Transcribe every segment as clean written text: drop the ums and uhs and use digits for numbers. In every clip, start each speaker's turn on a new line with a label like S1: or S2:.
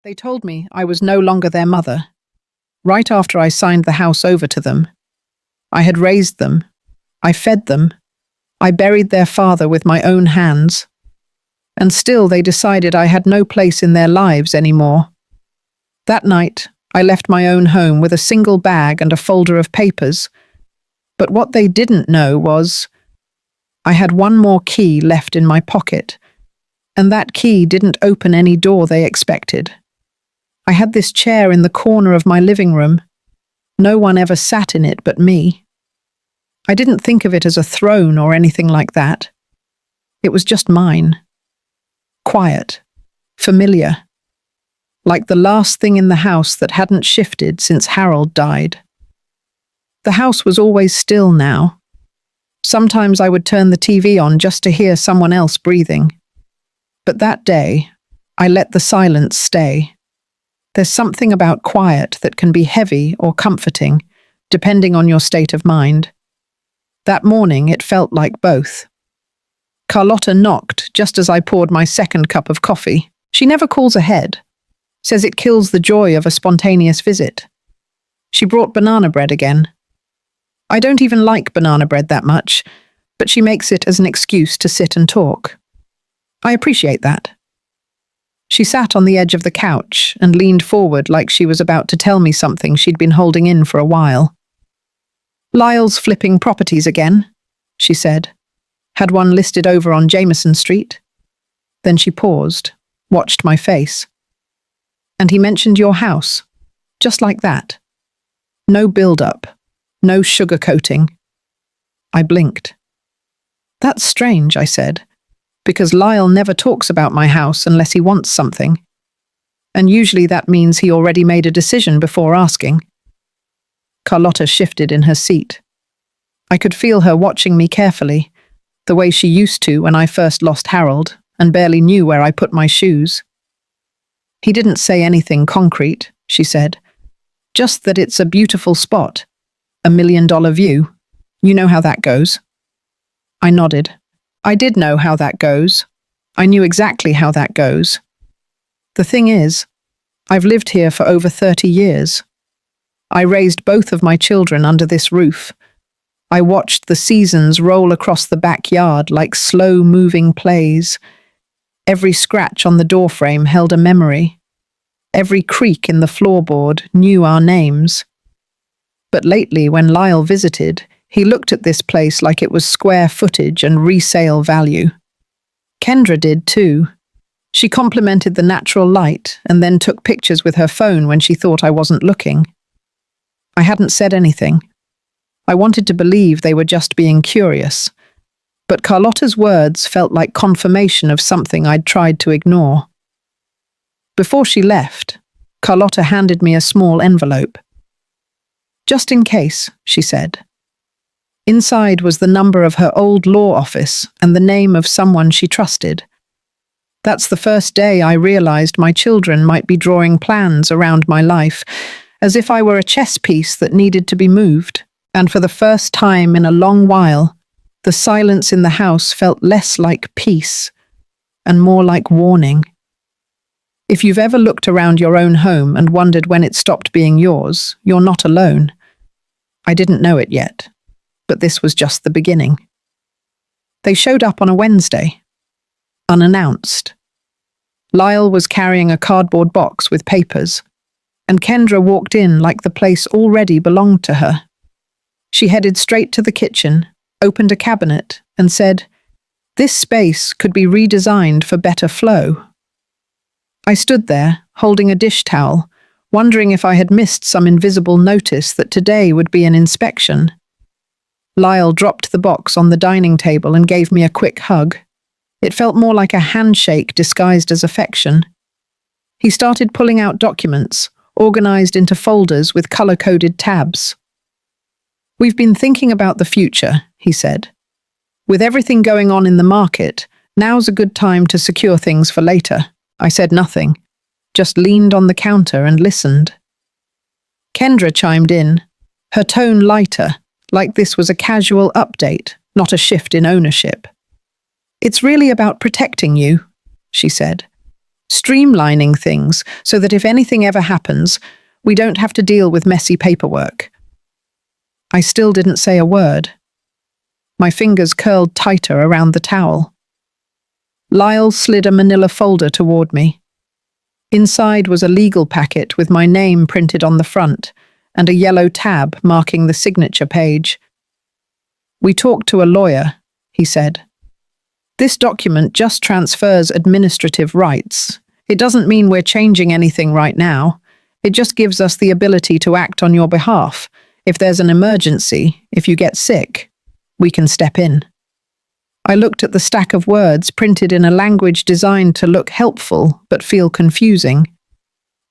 S1: They told me I was no longer their mother. Right after I signed the house over to them, I had raised them, I fed them, I buried their father with my own hands, and still they decided I had no place in their lives anymore. That night, I left my own home with a single bag and a folder of papers, but what they didn't know was I had one more key left in my pocket, and that key didn't open any door they expected. I had this chair in the corner of my living room. No one ever sat in it but me. I didn't think of it as a throne or anything like that. It was just mine. Quiet, familiar, like the last thing in the house that hadn't shifted since Harold died. The house was always still now. Sometimes I would turn the TV on just to hear someone else breathing. But that day, I let the silence stay. There's something about quiet that can be heavy or comforting, depending on your state of mind. That morning, it felt like both. Carlotta knocked just as I poured my second cup of coffee. She never calls ahead, says it kills the joy of a spontaneous visit. She brought banana bread again. I don't even like banana bread that much, but she makes it as an excuse to sit and talk. I appreciate that. She sat on the edge of the couch and leaned forward like she was about to tell me something she'd been holding in for a while. "Lyle's flipping properties again," she said. "Had one listed over on Jameson Street." Then she paused, watched my face. "And he mentioned your house, just like that. No build-up, no sugarcoating." I blinked. "That's strange," I said, "because Lyle never talks about my house unless he wants something. And usually that means he already made a decision before asking." Carlotta shifted in her seat. I could feel her watching me carefully, the way she used to when I first lost Harold and barely knew where I put my shoes. "He didn't say anything concrete," she said. "Just that it's a beautiful spot, $1 million view. You know how that goes." I nodded. I did know how that goes. I knew exactly how that goes. The thing is, I've lived here for over 30 years. I raised both of my children under this roof. I watched the seasons roll across the backyard like slow-moving plays. Every scratch on the doorframe held a memory. Every creak in the floorboard knew our names. But lately, when Lyle visited, he looked at this place like it was square footage and resale value. Kendra did too. She complimented the natural light and then took pictures with her phone when she thought I wasn't looking. I hadn't said anything. I wanted to believe they were just being curious, but Carlotta's words felt like confirmation of something I'd tried to ignore. Before she left, Carlotta handed me a small envelope. "Just in case," she said. Inside was the number of her old law office and the name of someone she trusted. That's the first day I realized my children might be drawing plans around my life, as if I were a chess piece that needed to be moved. And for the first time in a long while, the silence in the house felt less like peace and more like warning. If you've ever looked around your own home and wondered when it stopped being yours, you're not alone. I didn't know it yet, but this was just the beginning. They showed up on a Wednesday, unannounced. Lyle was carrying a cardboard box with papers, and Kendra walked in like the place already belonged to her. She headed straight to the kitchen, opened a cabinet, and said, "This space could be redesigned for better flow." I stood there, holding a dish towel, wondering if I had missed some invisible notice that today would be an inspection. Lyle dropped the box on the dining table and gave me a quick hug. It felt more like a handshake disguised as affection. He started pulling out documents, organized into folders with color-coded tabs. "We've been thinking about the future," he said. "With everything going on in the market, now's a good time to secure things for later." I said nothing, just leaned on the counter and listened. Kendra chimed in, her tone lighter, like this was a casual update, not a shift in ownership. "It's really about protecting you," she said. streamlining things so that if anything ever happens, we don't have to deal with messy paperwork. I still didn't say a word. My fingers curled tighter around the towel. Lyle slid a manila folder toward me. Inside was a legal packet with my name printed on the front and a yellow tab marking the signature page. "We talked to a lawyer," he said. "This document just transfers administrative rights. It doesn't mean we're changing anything right now. It just gives us the ability to act on your behalf. If there's an emergency, if you get sick, we can step in." I looked at the stack of words printed in a language designed to look helpful but feel confusing.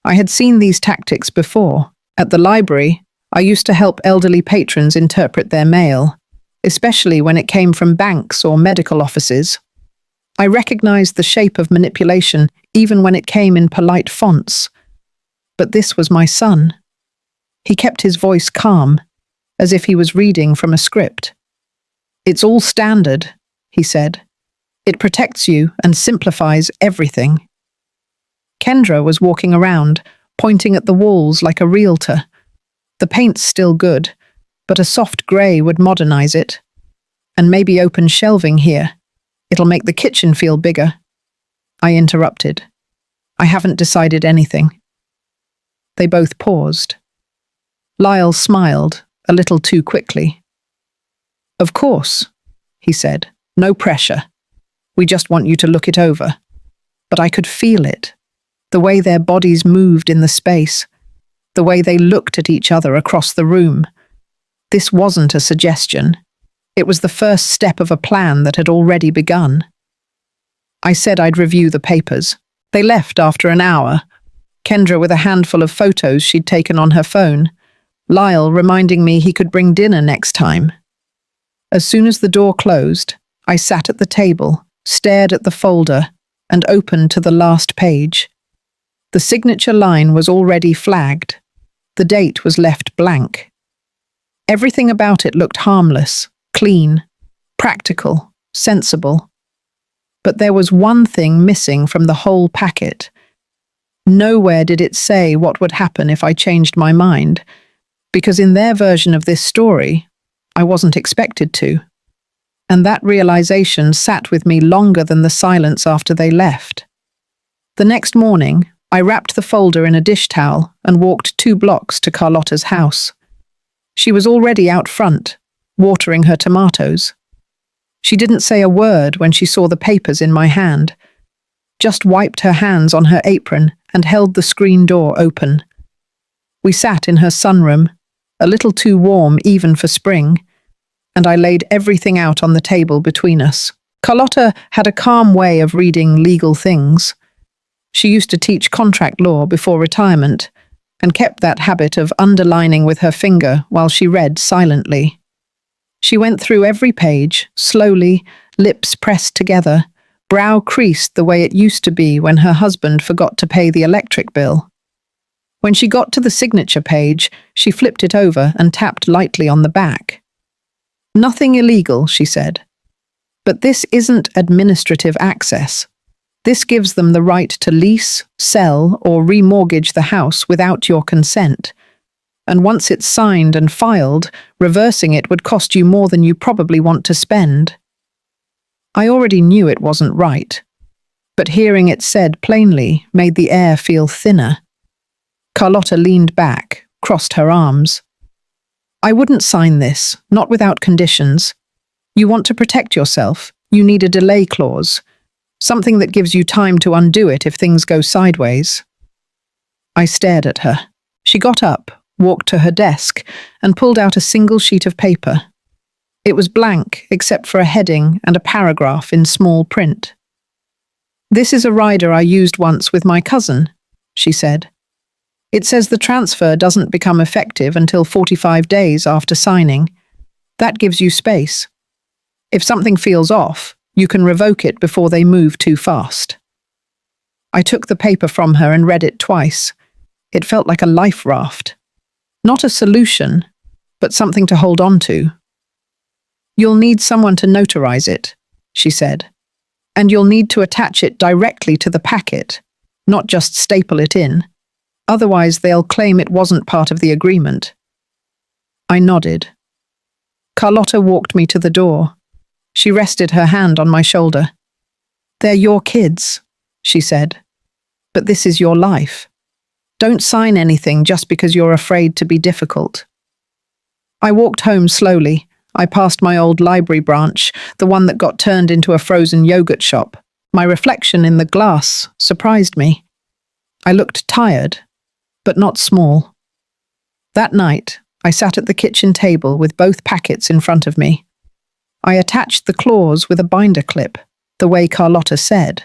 S1: I had seen these tactics before. At the library, I used to help elderly patrons interpret their mail, especially when it came from banks or medical offices. I recognized the shape of manipulation even when it came in polite fonts. But this was my son. He kept his voice calm, as if he was reading from a script. "It's all standard," he said. "It protects you and simplifies everything." Kendra was walking around, pointing at the walls like a realtor. "The paint's still good, but a soft grey would modernize it. And maybe open shelving here. It'll make the kitchen feel bigger." I interrupted. "I haven't decided anything." They both paused. Lyle smiled, a little too quickly. "Of course," he said. "No pressure. We just want you to look it over." But I could feel it. The way their bodies moved in the space. The way they looked at each other across the room. This wasn't a suggestion. It was the first step of a plan that had already begun. I said I'd review the papers. They left after an hour. Kendra with a handful of photos she'd taken on her phone. Lyle reminding me he could bring dinner next time. As soon as the door closed, I sat at the table, stared at the folder, and opened to the last page. The signature line was already flagged. The date was left blank. Everything about it looked harmless, clean, practical, sensible. But there was one thing missing from the whole packet. Nowhere did it say what would happen if I changed my mind, because in their version of this story, I wasn't expected to. And that realization sat with me longer than the silence after they left. The next morning, I wrapped the folder in a dish towel and walked 2 blocks to Carlotta's house. She was already out front, watering her tomatoes. She didn't say a word when she saw the papers in my hand, just wiped her hands on her apron and held the screen door open. We sat in her sunroom, a little too warm even for spring, and I laid everything out on the table between us. Carlotta had a calm way of reading legal things. She used to teach contract law before retirement and kept that habit of underlining with her finger while she read silently. She went through every page, slowly, lips pressed together, brow creased the way it used to be when her husband forgot to pay the electric bill. When she got to the signature page, she flipped it over and tapped lightly on the back. "Nothing illegal," she said. "But this isn't administrative access. This gives them the right to lease, sell, or remortgage the house without your consent. And once it's signed and filed, reversing it would cost you more than you probably want to spend." I already knew it wasn't right, but hearing it said plainly made the air feel thinner. Carlotta leaned back, crossed her arms. "I wouldn't sign this, not without conditions. You want to protect yourself. You need a delay clause. Something that gives you time to undo it if things go sideways." I stared at her. She got up, walked to her desk, and pulled out a single sheet of paper. It was blank, except for a heading and a paragraph in small print. "This is a rider I used once with my cousin," she said. "It says the transfer doesn't become effective until 45 days after signing. That gives you space. If something feels off, you can revoke it before they move too fast." I took the paper from her and read it twice. It felt like a life raft. Not a solution, but something to hold on to. "You'll need someone to notarize it," she said. "And you'll need to attach it directly to the packet. not just staple it in. Otherwise, they'll claim it wasn't part of the agreement. I nodded. Carlotta walked me to the door. She rested her hand on my shoulder. "They're your kids," she said. "But this is your life. Don't sign anything just because you're afraid to be difficult." I walked home slowly. I passed my old library branch, the one that got turned into a frozen yogurt shop. My reflection in the glass surprised me. I looked tired, but not small. That night, I sat at the kitchen table with both packets in front of me. I attached the clause with a binder clip, the way Carlotta said.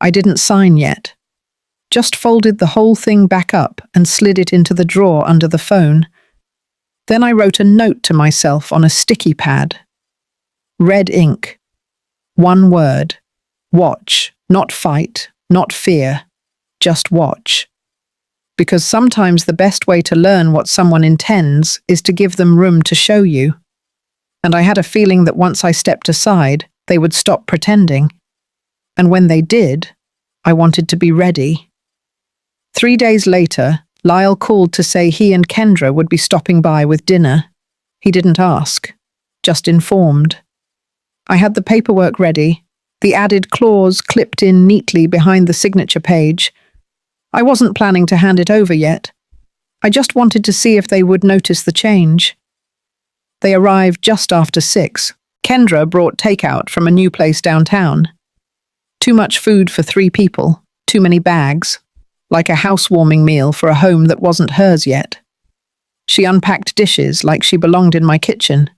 S1: I didn't sign yet. Just folded the whole thing back up and slid it into the drawer under the phone. Then I wrote a note to myself on a sticky pad. Red ink. One word. Watch. Not fight. Not fear. Just watch. Because sometimes the best way to learn what someone intends is to give them room to show you. And I had a feeling that once I stepped aside, they would stop pretending. And when they did, I wanted to be ready. 3 days later, Lyle called to say he and Kendra would be stopping by with dinner. He didn't ask, just informed. I had the paperwork ready, the added clause clipped in neatly behind the signature page. I wasn't planning to hand it over yet. I just wanted to see if they would notice the change. They arrived just after 6. Kendra brought takeout from a new place downtown. Too much food for 3 people, too many bags, like a housewarming meal for a home that wasn't hers yet. She unpacked dishes like she belonged in my kitchen.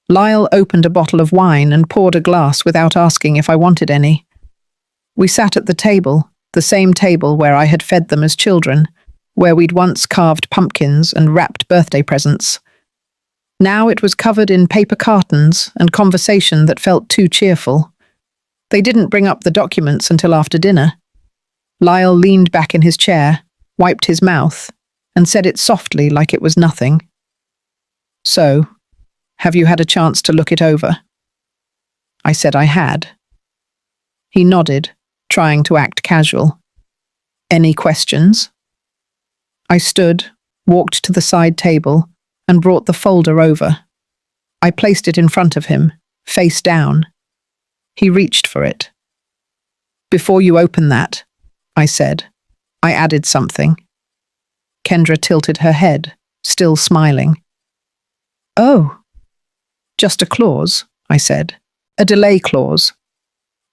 S1: Lyle opened a bottle of wine and poured a glass without asking if I wanted any. We sat at the table, the same table where I had fed them as children, where we'd once carved pumpkins and wrapped birthday presents. Now it was covered in paper cartons and conversation that felt too cheerful. They didn't bring up the documents until after dinner. Lyle leaned back in his chair, wiped his mouth, and said it softly like it was nothing. "So, have you had a chance to look it over?" I said I had. He nodded, trying to act casual. "Any questions?" I stood, walked to the side table, and brought the folder over. I placed it in front of him, face down. He reached for it. "Before you open that," I said, I added something. Kendra tilted her head, still smiling. "Oh, just a clause," I said. "A delay clause.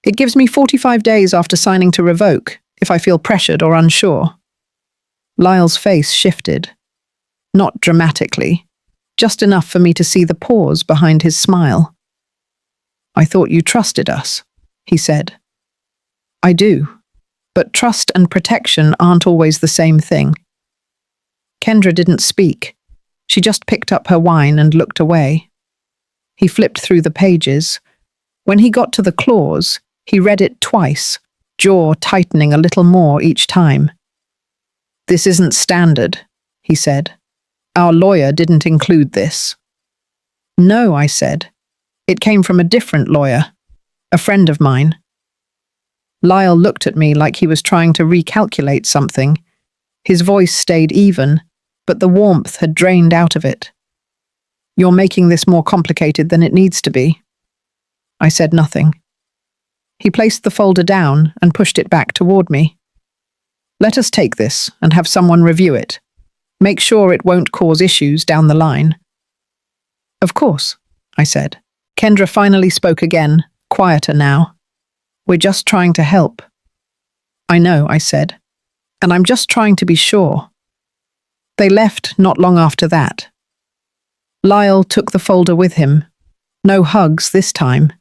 S1: It gives me 45 days after signing to revoke, if I feel pressured or unsure." Lyle's face shifted. Not dramatically, just enough for me to see the pause behind his smile. "I thought you trusted us," he said. "I do, but trust and protection aren't always the same thing." Kendra didn't speak. She just picked up her wine and looked away. He flipped through the pages. When he got to the clause, he read it twice, jaw tightening a little more each time. "This isn't standard," he said. "Our lawyer didn't include this." "No," I said. "It came from a different lawyer, a friend of mine." Lyle looked at me like he was trying to recalculate something. His voice stayed even, but the warmth had drained out of it. "You're making this more complicated than it needs to be." I said nothing. He placed the folder down and pushed it back toward me. "Let us take this and have someone review it. Make sure it won't cause issues down the line." "Of course," I said. Kendra finally spoke again, quieter now. "We're just trying to help." "I know," I said. "And I'm just trying to be sure." They left not long after that. Lyle took the folder with him. No hugs this time.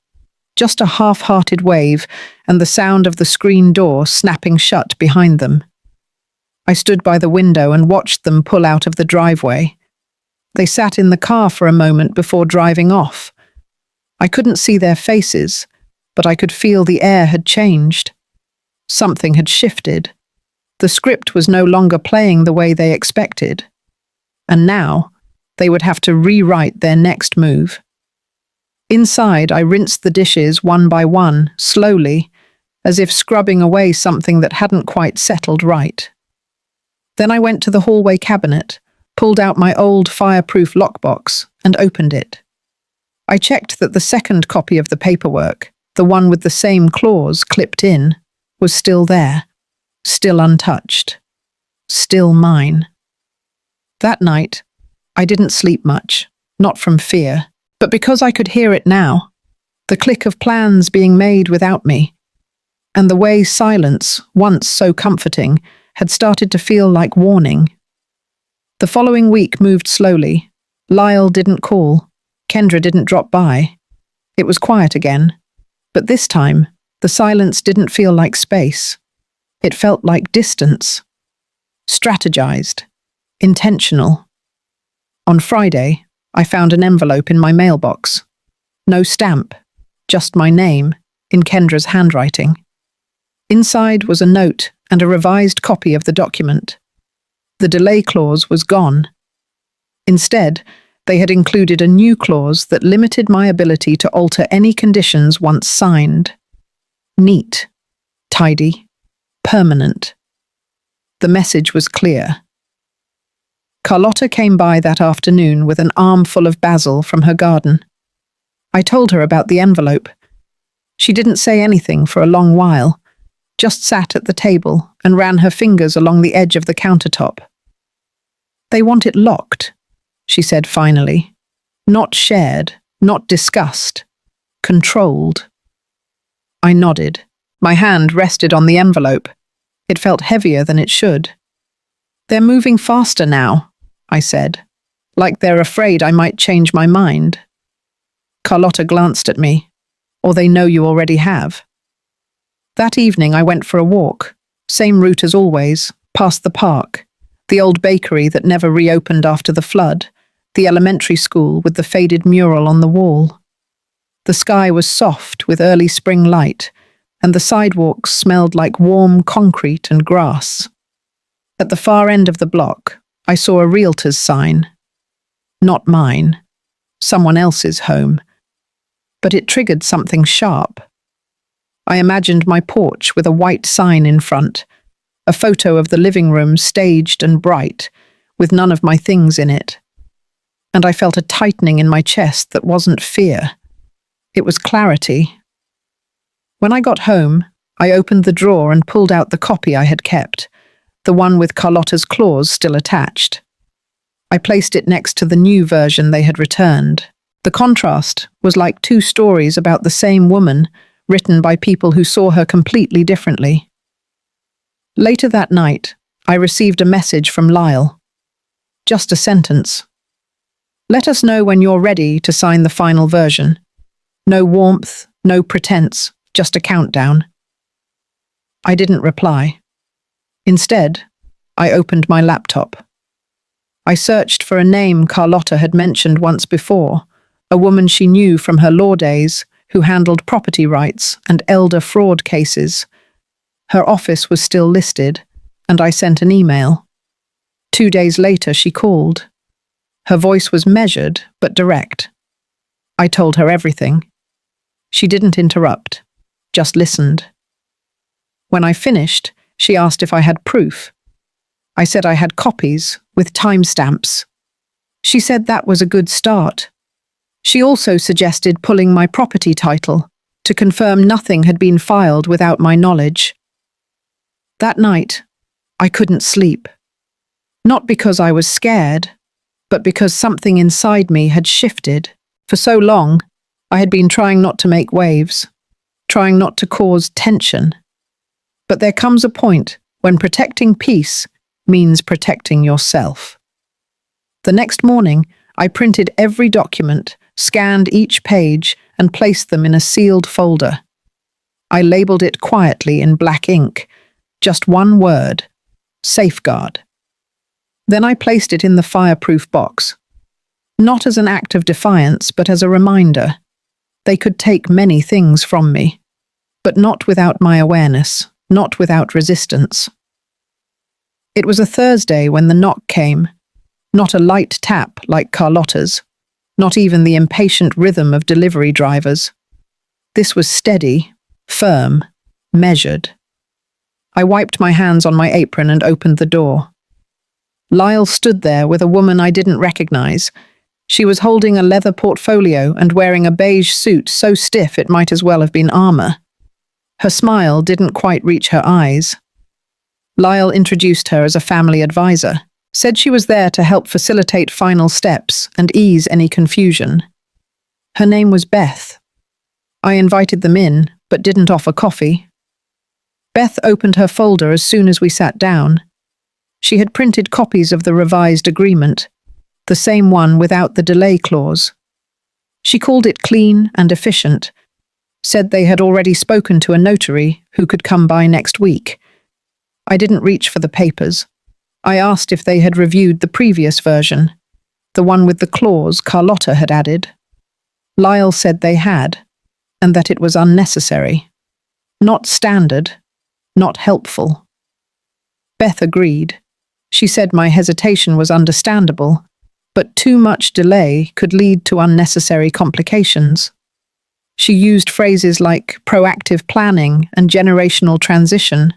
S1: Just a half-hearted wave and the sound of the screen door snapping shut behind them. I stood by the window and watched them pull out of the driveway. They sat in the car for a moment before driving off. I couldn't see their faces, but I could feel the air had changed. Something had shifted. The script was no longer playing the way they expected. And now, they would have to rewrite their next move. Inside, I rinsed the dishes one by one, slowly, as if scrubbing away something that hadn't quite settled right. Then I went to the hallway cabinet, pulled out my old fireproof lockbox, and opened it. I checked that the second copy of the paperwork, the one with the same clause clipped in, was still there, still untouched, still mine. That night, I didn't sleep much, not from fear, but because I could hear it now, the click of plans being made without me, and the way silence, once so comforting, had started to feel like warning. The following week moved slowly. Lyle didn't call. Kendra didn't drop by. It was quiet again, but this time, the silence didn't feel like space. It felt like distance. Strategized. Intentional. On Friday, I found an envelope in my mailbox. No stamp, just my name, in Kendra's handwriting. Inside was a note and a revised copy of the document. The delay clause was gone. Instead, they had included a new clause that limited my ability to alter any conditions once signed. Neat, tidy, permanent. The message was clear. Carlotta came by that afternoon with an armful of basil from her garden. I told her about the envelope. She didn't say anything for a long while, just sat at the table and ran her fingers along the edge of the countertop. "They want it locked," she said finally. "Not shared, not discussed. Controlled." I nodded. My hand rested on the envelope. It felt heavier than it should. "They're moving faster now," I said, like they're afraid I might change my mind. Carlotta glanced at me. "Or they know you already have." That evening I went for a walk, same route as always, past the park, the old bakery that never reopened after the flood, the elementary school with the faded mural on the wall. The sky was soft with early spring light, and the sidewalks smelled like warm concrete and grass. At the far end of the block, I saw a realtor's sign. Not mine, someone else's home. But it triggered something sharp. I imagined my porch with a white sign in front, a photo of the living room staged and bright, with none of my things in it. And I felt a tightening in my chest that wasn't fear. It was clarity. When I got home, I opened the drawer and pulled out the copy I had kept, the one with Carlotta's clause still attached. I placed it next to the new version they had returned. The contrast was like two stories about the same woman, written by people who saw her completely differently. Later that night, I received a message from Lyle. Just a sentence. "Let us know when you're ready to sign the final version. No warmth, no pretense, just a countdown." I didn't reply. Instead, I opened my laptop. I searched for a name Carlotta had mentioned once before, a woman she knew from her law days who handled property rights and elder fraud cases. Her office was still listed, and I sent an email. 2 days later, she called. Her voice was measured but direct. I told her everything. She didn't interrupt, just listened. When I finished, she asked if I had proof. I said I had copies with timestamps. She said that was a good start. She also suggested pulling my property title to confirm nothing had been filed without my knowledge. That night, I couldn't sleep. Not because I was scared, but because something inside me had shifted. For so long, I had been trying not to make waves, trying not to cause tension. But there comes a point when protecting peace means protecting yourself. The next morning, I printed every document, scanned each page, and placed them in a sealed folder. I labeled it quietly in black ink, just one word: safeguard. Then I placed it in the fireproof box, not as an act of defiance, but as a reminder. They could take many things from me, but not without my awareness, not without resistance. It was a Thursday when the knock came, not a light tap like Carlotta's, not even the impatient rhythm of delivery drivers. This was steady, firm, measured. I wiped my hands on my apron and opened the door. Lyle stood there with a woman I didn't recognize. She was holding a leather portfolio and wearing a beige suit so stiff it might as well have been armor. Her smile didn't quite reach her eyes. Lyle introduced her as a family advisor, said she was there to help facilitate final steps and ease any confusion. Her name was Beth. I invited them in, but didn't offer coffee. Beth opened her folder as soon as we sat down. She had printed copies of the revised agreement, the same one without the delay clause. She called it clean and efficient, said they had already spoken to a notary who could come by next week. I didn't reach for the papers. I asked if they had reviewed the previous version, the one with the clause Carlotta had added. Lyle said they had, and that it was unnecessary. Not standard, not helpful. Beth agreed. She said my hesitation was understandable, but too much delay could lead to unnecessary complications. She used phrases like proactive planning and generational transition,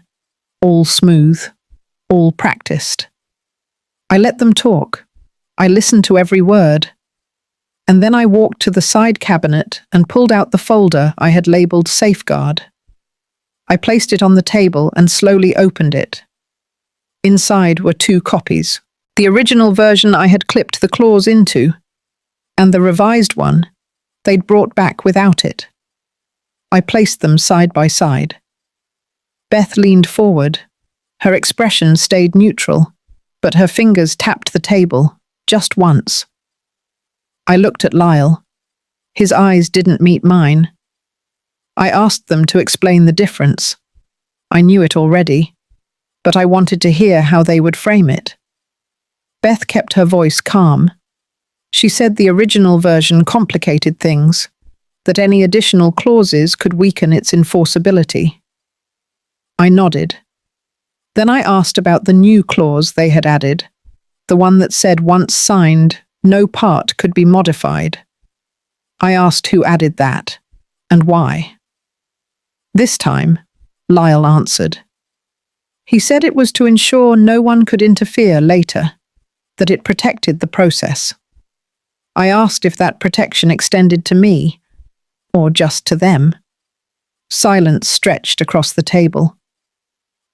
S1: all smooth, all practiced. I let them talk. I listened to every word. And then I walked to the side cabinet and pulled out the folder I had labeled Safeguard. I placed it on the table and slowly opened it. Inside were 2 copies. The original version I had clipped the clause into, and the revised one they'd brought back without it. I placed them side by side. Beth leaned forward. Her expression stayed neutral, but her fingers tapped the table just once. I looked at Lyle. His eyes didn't meet mine. I asked them to explain the difference. I knew it already, but I wanted to hear how they would frame it. Beth kept her voice calm. She said the original version complicated things, that any additional clauses could weaken its enforceability. I nodded. Then I asked about the new clause they had added, the one that said once signed, no part could be modified. I asked who added that, and why. This time, Lyle answered. He said it was to ensure no one could interfere later, that it protected the process. I asked if that protection extended to me, or just to them. Silence stretched across the table.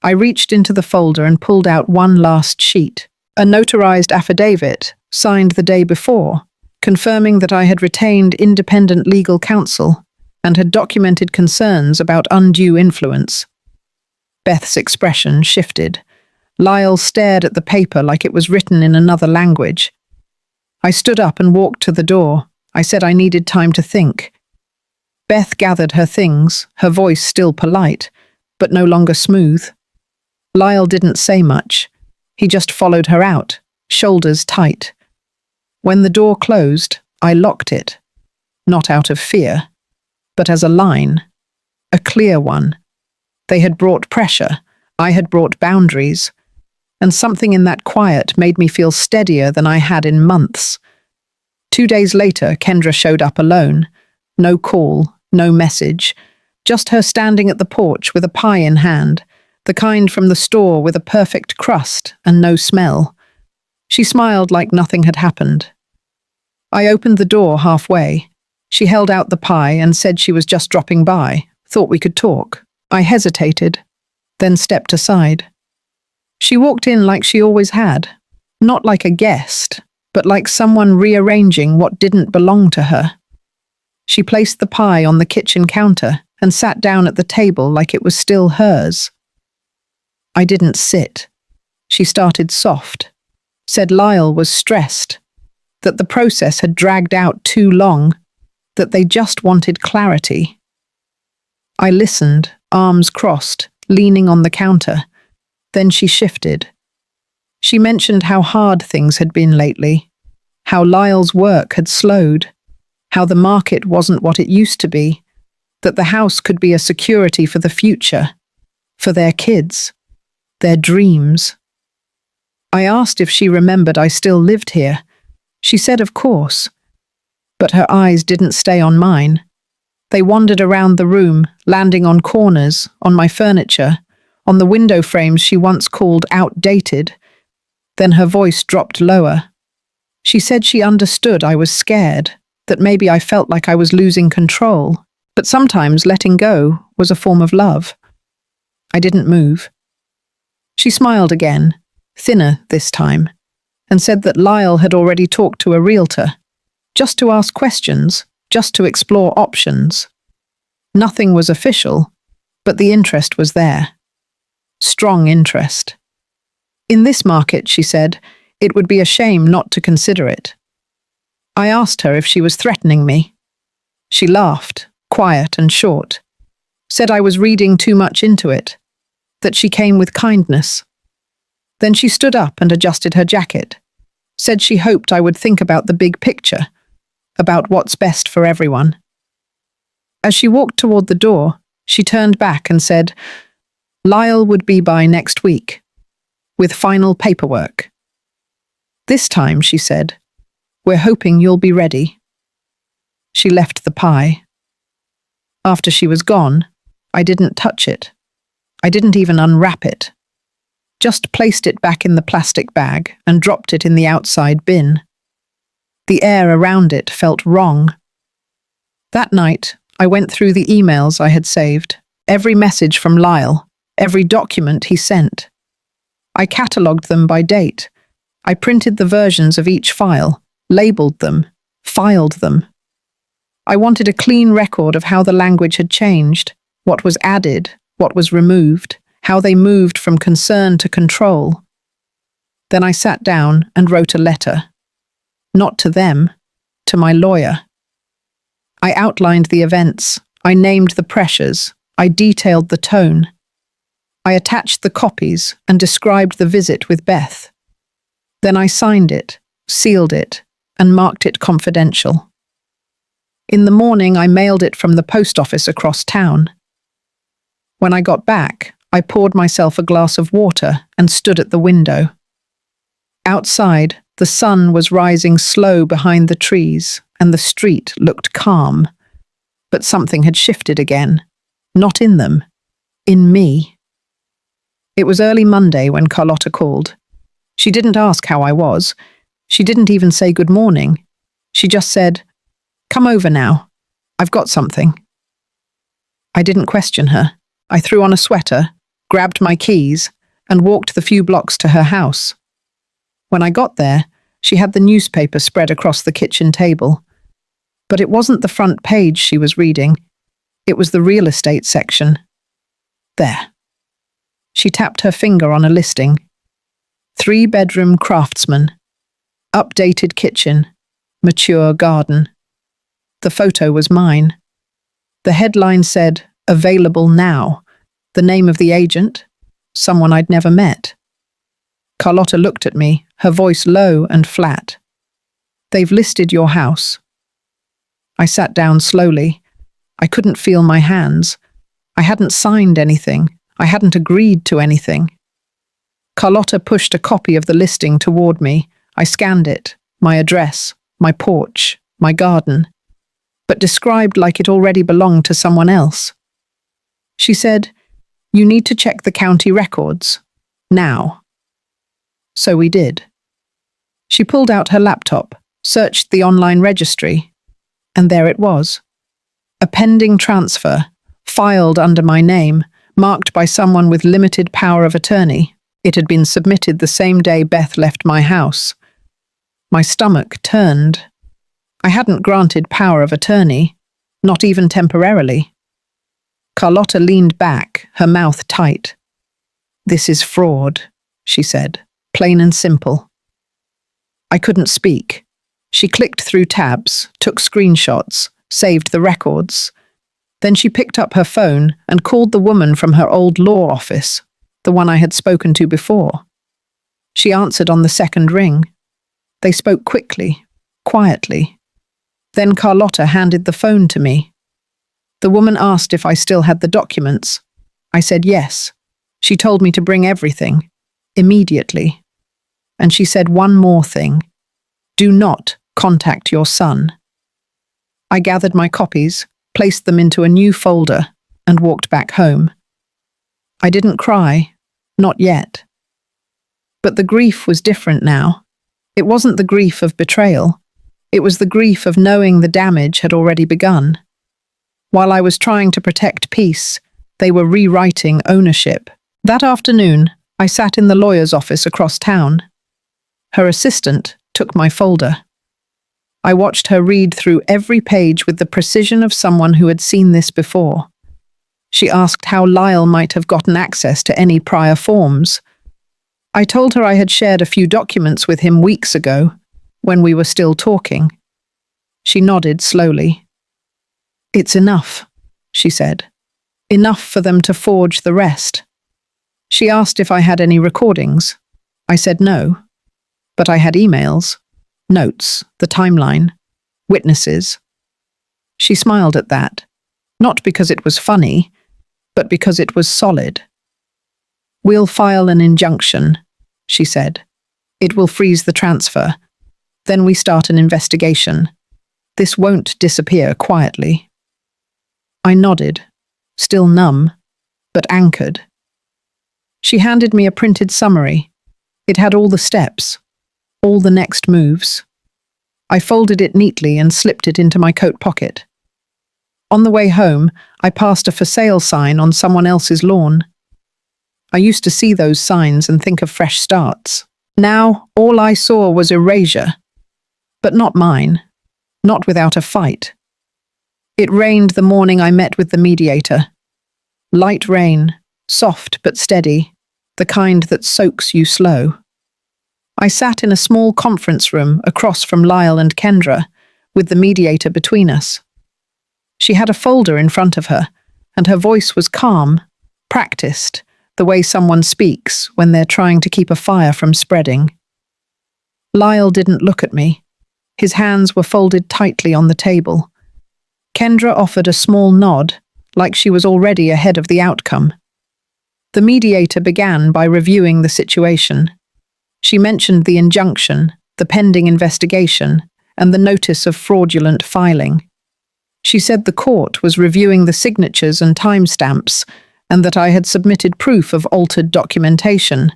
S1: I reached into the folder and pulled out one last sheet, a notarized affidavit signed the day before, confirming that I had retained independent legal counsel and had documented concerns about undue influence. Beth's expression shifted. Lyle stared at the paper like it was written in another language. I stood up and walked to the door. I said I needed time to think. Beth gathered her things, her voice still polite, but no longer smooth. Lyle didn't say much. He just followed her out, shoulders tight. When the door closed, I locked it, not out of fear, but as a line, a clear one. They had brought pressure, I had brought boundaries, and something in that quiet made me feel steadier than I had in months. 2 days later, Kendra showed up alone. No call, no message, just her standing at the porch with a pie in hand, the kind from the store with a perfect crust and no smell. She smiled like nothing had happened. I opened the door halfway. She held out the pie and said she was just dropping by, thought we could talk. I hesitated, then stepped aside. She walked in like she always had, not like a guest, but like someone rearranging what didn't belong to her. She placed the pie on the kitchen counter and sat down at the table like it was still hers. I didn't sit. She started soft, said Lyle was stressed, that the process had dragged out too long, that they just wanted clarity. I listened, arms crossed, leaning on the counter. Then she shifted. She mentioned how hard things had been lately, how Lyle's work had slowed, how the market wasn't what it used to be, that the house could be a security for the future, for their kids, their dreams. I asked if she remembered I still lived here. She said of course, but her eyes didn't stay on mine. They wandered around the room, landing on corners, on my furniture, on the window frames she once called outdated. Then her voice dropped lower. She said she understood I was scared, that maybe I felt like I was losing control, but sometimes letting go was a form of love. I didn't move. She smiled again, thinner this time, and said that Lyle had already talked to a realtor, just to ask questions, just to explore options. Nothing was official, but the interest was there. Strong interest. In this market, she said, it would be a shame not to consider it. I asked her if she was threatening me. She laughed, quiet and short, said I was reading too much into it, that she came with kindness. Then she stood up and adjusted her jacket, said she hoped I would think about the big picture, about what's best for everyone. As she walked toward the door, she turned back and said, Lyle would be by next week, with final paperwork. This time, she said, we're hoping you'll be ready. She left the pie. After she was gone, I didn't touch it. I didn't even unwrap it. Just placed it back in the plastic bag and dropped it in the outside bin. The air around it felt wrong. That night, I went through the emails I had saved, every message from Lyle, every document he sent. I catalogued them by date. I printed the versions of each file, labeled them, filed them. I wanted a clean record of how the language had changed, what was added, what was removed, how they moved from concern to control. Then I sat down and wrote a letter. Not to them, to my lawyer. I outlined the events, I named the pressures, I detailed the tone. I attached the copies and described the visit with Beth. Then I signed it, sealed it, and marked it confidential. In the morning, I mailed it from the post office across town. When I got back, I poured myself a glass of water and stood at the window. Outside, the sun was rising slow behind the trees, and the street looked calm. But something had shifted again. Not in them. In me. It was early Monday when Carlotta called. She didn't ask how I was. She didn't even say good morning. She just said, "Come over now. I've got something." I didn't question her. I threw on a sweater, grabbed my keys, and walked the few blocks to her house. When I got there, she had the newspaper spread across the kitchen table. But it wasn't the front page she was reading. It was the real estate section. There. She tapped her finger on a listing. 3-bedroom craftsman. Updated kitchen. Mature garden. The photo was mine. The headline said, "Available now." The name of the agent? Someone I'd never met. Carlotta looked at me, her voice low and flat. "They've listed your house." I sat down slowly. I couldn't feel my hands. I hadn't signed anything. I hadn't agreed to anything. Carlotta pushed a copy of the listing toward me. I scanned it, my address, my porch, my garden, but described like it already belonged to someone else. She said, "You need to check the county records. Now." So we did. She pulled out her laptop, searched the online registry, and there it was. A pending transfer, filed under my name, marked by someone with limited power of attorney. It had been submitted the same day Beth left my house. My stomach turned. I hadn't granted power of attorney, not even temporarily. Carlotta leaned back, her mouth tight. "This is fraud," she said, plain and simple. I couldn't speak. She clicked through tabs, took screenshots, saved the records. Then she picked up her phone and called the woman from her old law office, the one I had spoken to before. She answered on the second ring. They spoke quickly, quietly. Then Carlotta handed the phone to me. The woman asked if I still had the documents. I said yes. She told me to bring everything, immediately. And she said one more thing. Do not contact your son. I gathered my copies, placed them into a new folder, and walked back home. I didn't cry, not yet. But the grief was different now. It wasn't the grief of betrayal. It was the grief of knowing the damage had already begun. While I was trying to protect peace, they were rewriting ownership. That afternoon, I sat in the lawyer's office across town. Her assistant took my folder. I watched her read through every page with the precision of someone who had seen this before. She asked how Lyle might have gotten access to any prior forms. I told her I had shared a few documents with him weeks ago, when we were still talking. She nodded slowly. "It's enough," she said. "Enough for them to forge the rest." She asked if I had any recordings. I said no. But I had emails, notes, the timeline, witnesses. She smiled at that, not because it was funny, but because it was solid. "We'll file an injunction," she said. "It will freeze the transfer. Then we start an investigation. This won't disappear quietly." I nodded, still numb, but anchored. She handed me a printed summary. It had all the steps, all the next moves. I folded it neatly and slipped it into my coat pocket. On the way home, I passed a for sale sign on someone else's lawn. I used to see those signs and think of fresh starts. Now, all I saw was erasure. But not mine, not without a fight. It rained the morning I met with the mediator. Light rain, soft but steady, the kind that soaks you slow. I sat in a small conference room across from Lyle and Kendra, with the mediator between us. She had a folder in front of her, and her voice was calm, practiced, the way someone speaks when they're trying to keep a fire from spreading. Lyle didn't look at me. His hands were folded tightly on the table. Kendra offered a small nod, like she was already ahead of the outcome. The mediator began by reviewing the situation. She mentioned the injunction, the pending investigation, and the notice of fraudulent filing. She said the court was reviewing the signatures and timestamps, and that I had submitted proof of altered documentation.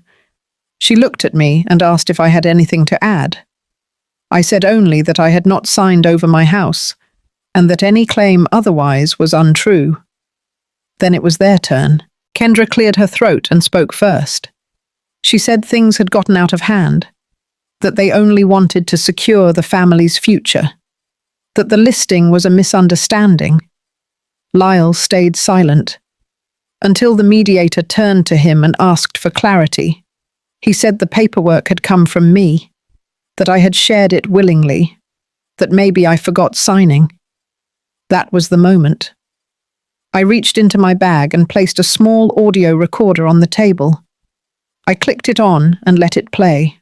S1: She looked at me and asked if I had anything to add. I said only that I had not signed over my house, and that any claim otherwise was untrue. Then it was their turn. Kendra cleared her throat and spoke first. She said things had gotten out of hand, that they only wanted to secure the family's future, that the listing was a misunderstanding. Lyle stayed silent, until the mediator turned to him and asked for clarity. He said the paperwork had come from me, that I had shared it willingly, that maybe I forgot signing. That was the moment. I reached into my bag and placed a small audio recorder on the table. I clicked it on and let it play.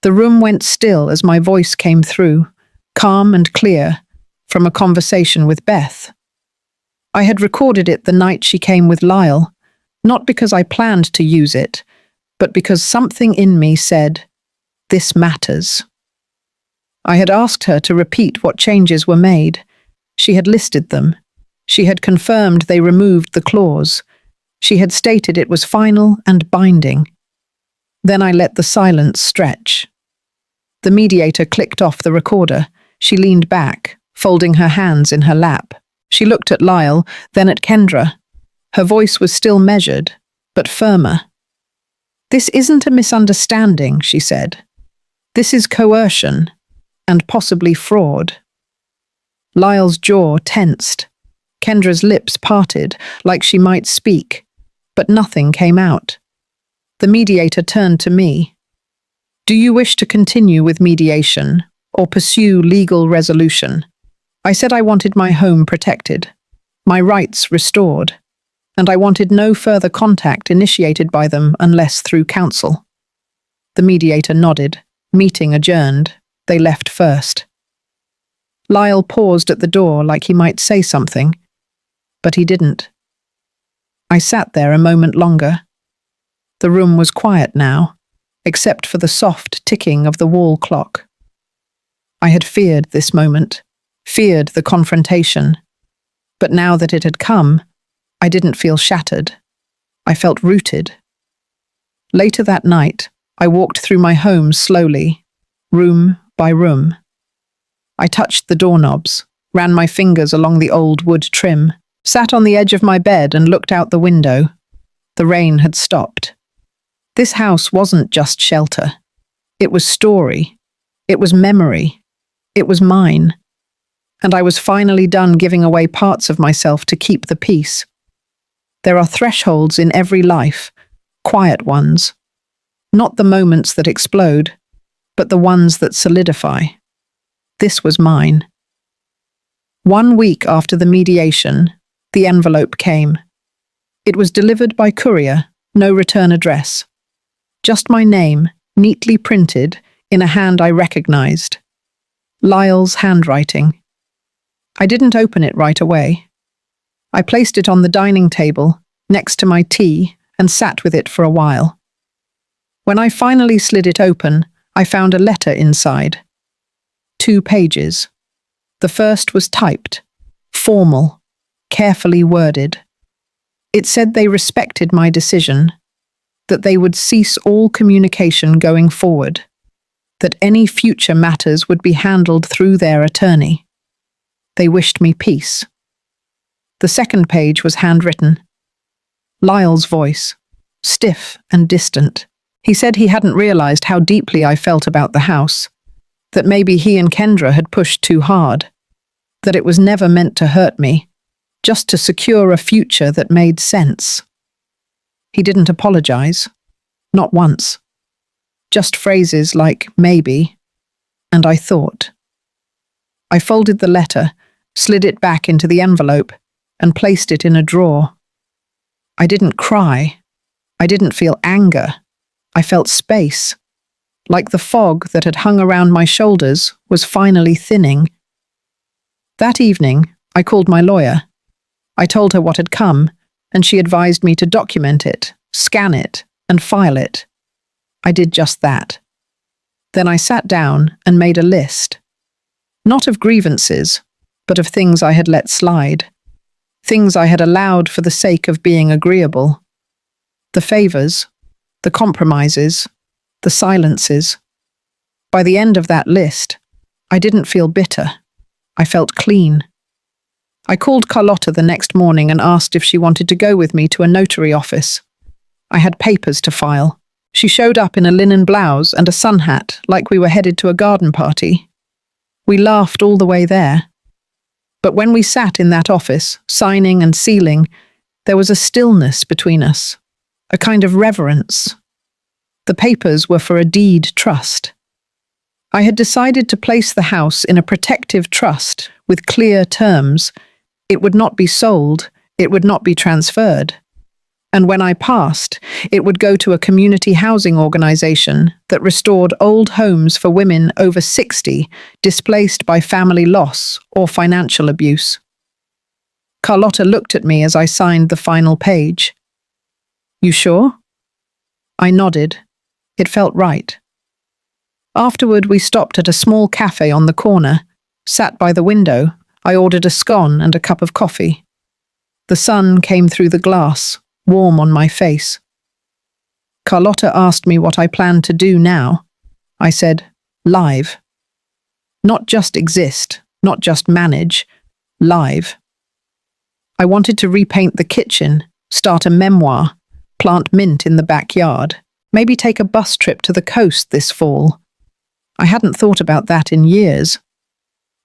S1: The room went still as my voice came through, calm and clear, from a conversation with Beth. I had recorded it the night she came with Lyle, not because I planned to use it, but because something in me said, "This matters." I had asked her to repeat what changes were made. She had listed them. She had confirmed they removed the clause. She had stated it was final and binding. Then I let the silence stretch. The mediator clicked off the recorder. She leaned back, folding her hands in her lap. She looked at Lyle, then at Kendra. Her voice was still measured, but firmer. "This isn't a misunderstanding," she said. "This is coercion, and possibly fraud." Lyle's jaw tensed. Kendra's lips parted, like she might speak, but nothing came out. The mediator turned to me. "Do you wish to continue with mediation, or pursue legal resolution?" I said I wanted my home protected, my rights restored, and I wanted no further contact initiated by them unless through counsel. The mediator nodded. Meeting adjourned. They left first. Lyle paused at the door like he might say something, but he didn't. I sat there a moment longer. The room was quiet now, except for the soft ticking of the wall clock. I had feared this moment, feared the confrontation. But now that it had come, I didn't feel shattered. I felt rooted. Later that night, I walked through my home slowly, room by room. I touched the doorknobs, ran my fingers along the old wood trim, sat on the edge of my bed and looked out the window. The rain had stopped. This house wasn't just shelter. It was story. It was memory. It was mine. And I was finally done giving away parts of myself to keep the peace. There are thresholds in every life, quiet ones. Not the moments that explode, but the ones that solidify. This was mine. 1 week after the mediation, the envelope came. It was delivered by courier, no return address. Just my name, neatly printed, in a hand I recognized. Lyle's handwriting. I didn't open it right away. I placed it on the dining table, next to my tea, and sat with it for a while. When I finally slid it open, I found a letter inside. 2 pages. The first was typed, formal, carefully worded. It said they respected my decision, that they would cease all communication going forward, that any future matters would be handled through their attorney. They wished me peace. The second page was handwritten. Lyle's voice, stiff and distant. He said he hadn't realized how deeply I felt about the house, that maybe he and Kendra had pushed too hard, that it was never meant to hurt me, just to secure a future that made sense. He didn't apologize, not once. Just phrases like maybe, and I thought. I folded the letter, slid it back into the envelope, and placed it in a drawer. I didn't cry. I didn't feel anger. I felt space, like the fog that had hung around my shoulders was finally thinning. That evening, I called my lawyer. I told her what had come, and she advised me to document it, scan it, and file it. I did just that. Then I sat down and made a list. Not of grievances, but of things I had let slide. Things I had allowed for the sake of being agreeable. The favors, the compromises, the silences. By the end of that list, I didn't feel bitter. I felt clean. I called Carlotta the next morning and asked if she wanted to go with me to a notary office. I had papers to file. She showed up in a linen blouse and a sun hat, like we were headed to a garden party. We laughed all the way there. But when we sat in that office, signing and sealing, there was a stillness between us, a kind of reverence. The papers were for a deed trust. I had decided to place the house in a protective trust with clear terms. It would not be sold, it would not be transferred. And when I passed, it would go to a community housing organization that restored old homes for women over 60 displaced by family loss or financial abuse. Carlotta looked at me as I signed the final page. "You sure?" I nodded. It felt right. Afterward, we stopped at a small cafe on the corner, sat by the window. I ordered a scone and a cup of coffee. The sun came through the glass, warm on my face. Carlotta asked me what I planned to do now. I said, live. Not just exist, not just manage, live. I wanted to repaint the kitchen, start a memoir, plant mint in the backyard, maybe take a bus trip to the coast this fall. I hadn't thought about that in years.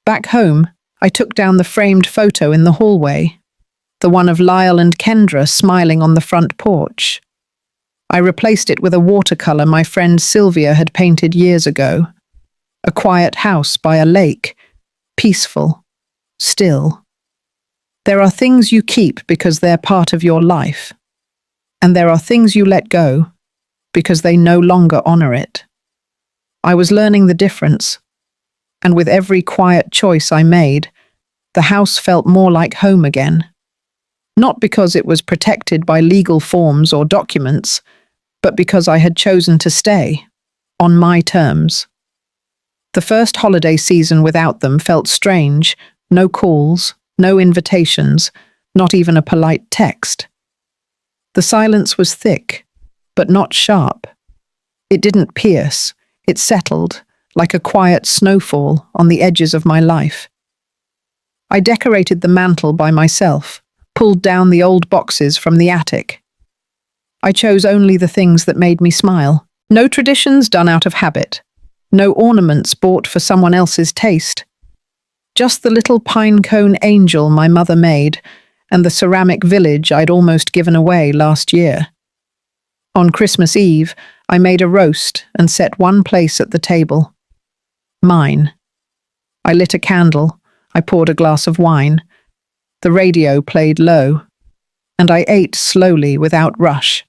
S1: Back home, I took down the framed photo in the hallway, the one of Lyle and Kendra smiling on the front porch. I replaced it with a watercolor my friend Sylvia had painted years ago. A quiet house by a lake, peaceful, still. There are things you keep because they're part of your life, and there are things you let go because they no longer honor it. I was learning the difference, and with every quiet choice I made, the house felt more like home again. Not because it was protected by legal forms or documents, but because I had chosen to stay, on my terms. The first holiday season without them felt strange, no calls, no invitations, not even a polite text. The silence was thick, but not sharp. It didn't pierce, it settled, like a quiet snowfall on the edges of my life. I decorated the mantel by myself, pulled down the old boxes from the attic. I chose only the things that made me smile. No traditions done out of habit. No ornaments bought for someone else's taste. Just the little pine cone angel my mother made and the ceramic village I'd almost given away last year. On Christmas Eve, I made a roast and set one place at the table. Mine. I lit a candle. I poured a glass of wine. The radio played low, and I ate slowly without rush.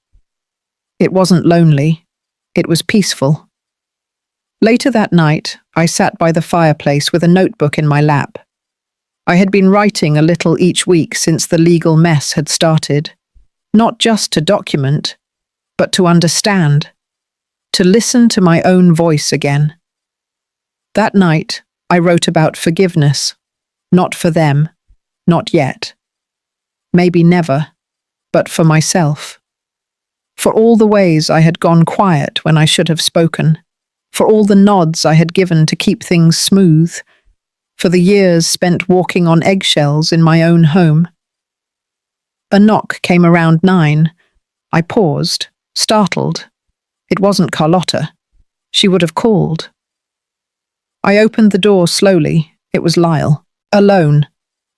S1: It wasn't lonely. It was peaceful. Later that night, I sat by the fireplace with a notebook in my lap. I had been writing a little each week since the legal mess had started, not just to document, but to understand, to listen to my own voice again. That night, I wrote about forgiveness, not for them, not yet. Maybe never, but for myself. For all the ways I had gone quiet when I should have spoken, for all the nods I had given to keep things smooth, for the years spent walking on eggshells in my own home. A knock came around 9. I paused, startled. It wasn't Carlotta. She would have called. I opened the door slowly. It was Lyle. Alone.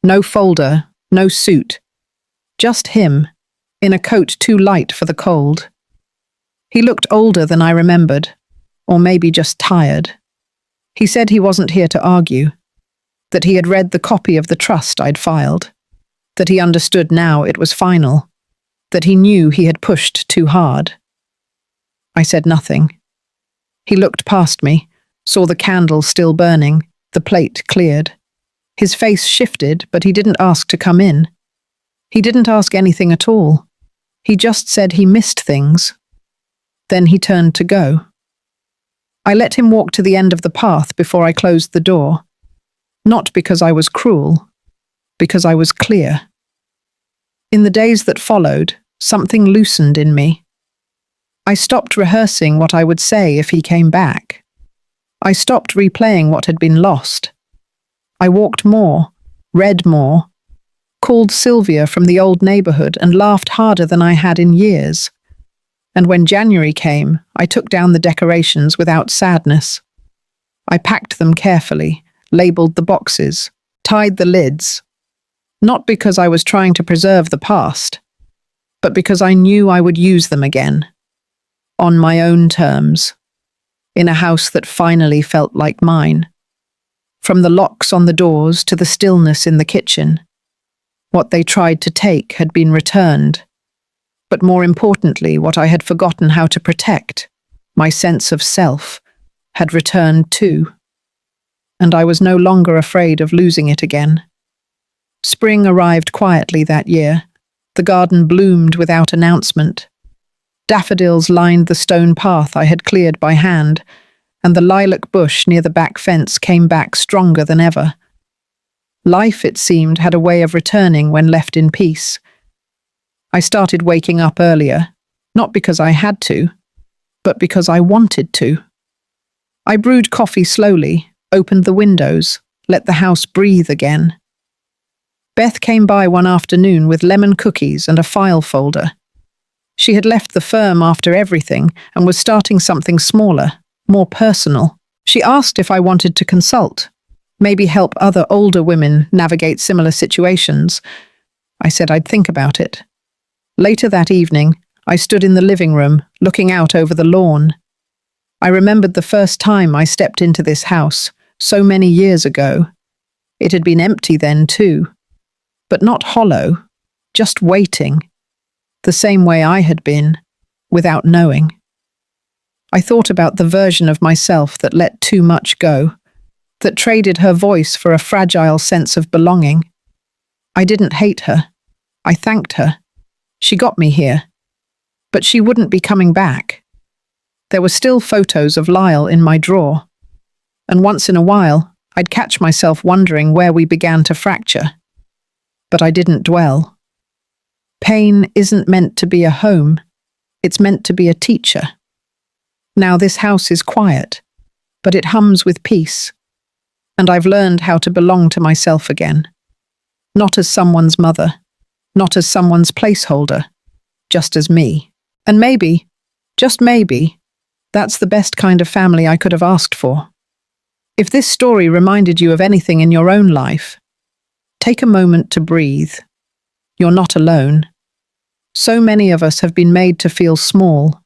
S1: No folder, no suit. Just him, in a coat too light for the cold. He looked older than I remembered, or maybe just tired. He said he wasn't here to argue, that he had read the copy of the trust I'd filed, that he understood now it was final, that he knew he had pushed too hard. I said nothing. He looked past me, saw the candle still burning, the plate cleared. His face shifted, but he didn't ask to come in. He didn't ask anything at all. He just said he missed things. Then he turned to go. I let him walk to the end of the path before I closed the door. Not because I was cruel, because I was clear. In the days that followed, something loosened in me. I stopped rehearsing what I would say if he came back. I stopped replaying what had been lost. I walked more, read more, called Sylvia from the old neighborhood and laughed harder than I had in years. And when January came, I took down the decorations without sadness. I packed them carefully, labeled the boxes, tied the lids, not because I was trying to preserve the past, but because I knew I would use them again, on my own terms, in a house that finally felt like mine. From the locks on the doors to the stillness in the kitchen, what they tried to take had been returned, but more importantly, what I had forgotten how to protect, my sense of self, had returned too. And I was no longer afraid of losing it again. Spring arrived quietly that year. The garden bloomed without announcement. Daffodils lined the stone path I had cleared by hand, and the lilac bush near the back fence came back stronger than ever. Life, it seemed, had a way of returning when left in peace. I started waking up earlier, not because I had to, but because I wanted to. I brewed coffee slowly, opened the windows, let the house breathe again. Beth came by one afternoon with lemon cookies and a file folder. She had left the firm after everything and was starting something smaller, more personal. She asked if I wanted to consult, maybe help other older women navigate similar situations. I said I'd think about it. Later that evening, I stood in the living room, looking out over the lawn. I remembered the first time I stepped into this house, so many years ago. It had been empty then too, but not hollow, just waiting, the same way I had been, without knowing. I thought about the version of myself that let too much go, that traded her voice for a fragile sense of belonging. I didn't hate her. I thanked her. She got me here. But she wouldn't be coming back. There were still photos of Lyle in my drawer, and once in a while, I'd catch myself wondering where we began to fracture. but I didn't dwell. Pain isn't meant to be a home, it's meant to be a teacher. Now this house is quiet, but it hums with peace, and I've learned how to belong to myself again. Not as someone's mother, not as someone's placeholder, just as me. And maybe, just maybe, that's the best kind of family I could have asked for. If this story reminded you of anything in your own life, take a moment to breathe. You're not alone. So many of us have been made to feel small,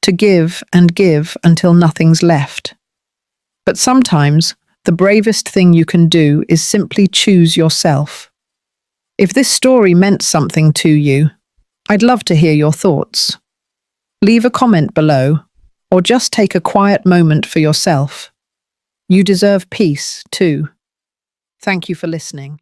S1: to give and give until nothing's left. But sometimes, the bravest thing you can do is simply choose yourself. If this story meant something to you, I'd love to hear your thoughts. Leave a comment below, or just take a quiet moment for yourself. You deserve peace, too. Thank you for listening.